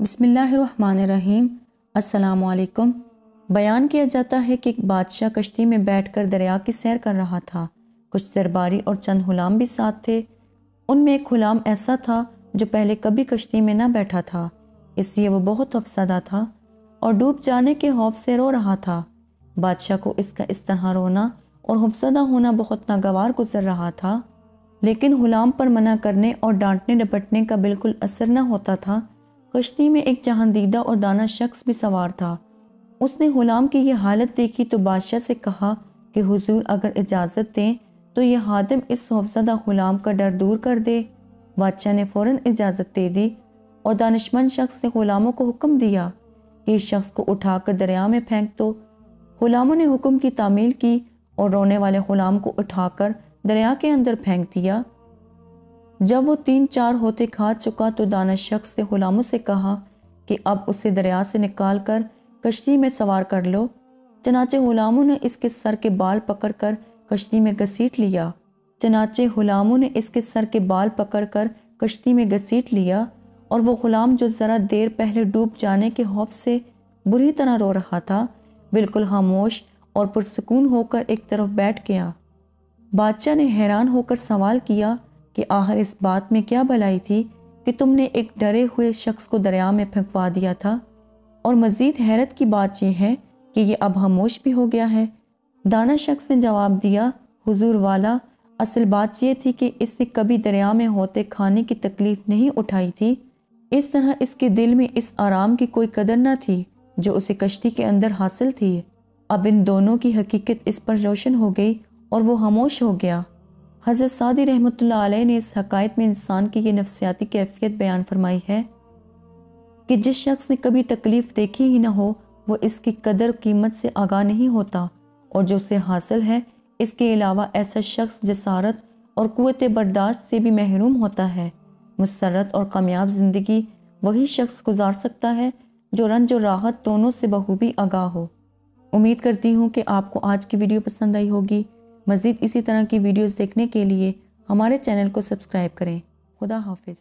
بسم اللہ الرحمن الرحیم۔ السلام علیکم۔ بیان کیا جاتا ہے کہ ایک بادشاہ کشتی میں بیٹھ کر دریا کی سیر کر رہا تھا۔ کچھ درباری اور چند غلام بھی ساتھ تھے۔ ان میں ایک غلام ایسا تھا جو پہلے کبھی کشتی میں نہ بیٹھا تھا، اس لیے وہ بہت افسردہ تھا اور ڈوب جانے کے خوف سے رو رہا تھا۔ بادشاہ کو اس کا اس طرح رونا اور افسردہ ہونا بہت ناگوار گزر رہا تھا، لیکن غلام پر منع کرنے اور ڈانٹنے ڈپٹنے کا بالکل اثر نہ ہوتا تھا۔ کشتی میں ایک جہاندیدہ اور دانا شخص بھی سوار تھا۔ اس نے غلام کی یہ حالت دیکھی تو بادشاہ سے کہا کہ حضور اگر اجازت دیں تو یہ خادم اس خوفزدہ غلام کا ڈر دور کر دے۔ بادشاہ نے فوراً اجازت دے دی اور دانشمند شخص نے غلاموں کو حکم دیا کہ اس شخص کو اٹھا کر دریا میں پھینک دو۔ غلاموں نے حکم کی تعمیل کی اور رونے والے غلام کو اٹھا کر دریا کے اندر پھینک دیا۔ جب وہ 3-4 ہوتے کھا چکا تو دانا شخص نے غلاموں سے کہا کہ اب اسے دریا سے نکال کر کشتی میں سوار کر لو۔ چنانچہ غلاموں نے اس کے سر کے بال پکڑ کر کشتی میں گھسیٹ لیا اور وہ غلام جو ذرا دیر پہلے ڈوب جانے کے خوف سے بری طرح رو رہا تھا، بالکل خاموش اور پرسکون ہو کر ایک طرف بیٹھ گیا۔ بادشاہ نے حیران ہو کر سوال کیا کہ آخر اس بات میں کیا بھلائی تھی کہ تم نے ایک ڈرے ہوئے شخص کو دریا میں پھینکوا دیا تھا، اور مزید حیرت کی بات یہ ہے کہ یہ اب خاموش بھی ہو گیا ہے۔ دانا شخص نے جواب دیا، حضور والا، اصل بات یہ تھی کہ اس نے کبھی دریا میں ہوتے کھانے کی تکلیف نہیں اٹھائی تھی، اس طرح اس کے دل میں اس آرام کی کوئی قدر نہ تھی جو اسے کشتی کے اندر حاصل تھی۔ اب ان دونوں کی حقیقت اس پر روشن ہو گئی اور وہ خاموش ہو گیا۔ حضرت سعدی رحمۃ اللہ علیہ نے اس حقائق میں انسان کی یہ نفسیاتی کیفیت بیان فرمائی ہے کہ جس شخص نے کبھی تکلیف دیکھی ہی نہ ہو وہ اس کی قدر قیمت سے آگاہ نہیں ہوتا، اور جو اسے حاصل ہے اس کے علاوہ ایسا شخص جسارت اور قوت برداشت سے بھی محروم ہوتا ہے۔ مسرت اور کامیاب زندگی وہی شخص گزار سکتا ہے جو رنج و راحت دونوں سے بخوبی آگاہ ہو۔ امید کرتی ہوں کہ آپ کو آج کی ویڈیو پسند آئی ہوگی۔ مزید اسی طرح کی ویڈیوز دیکھنے کے لیے ہمارے چینل کو سبسکرائب کریں۔ خدا حافظ۔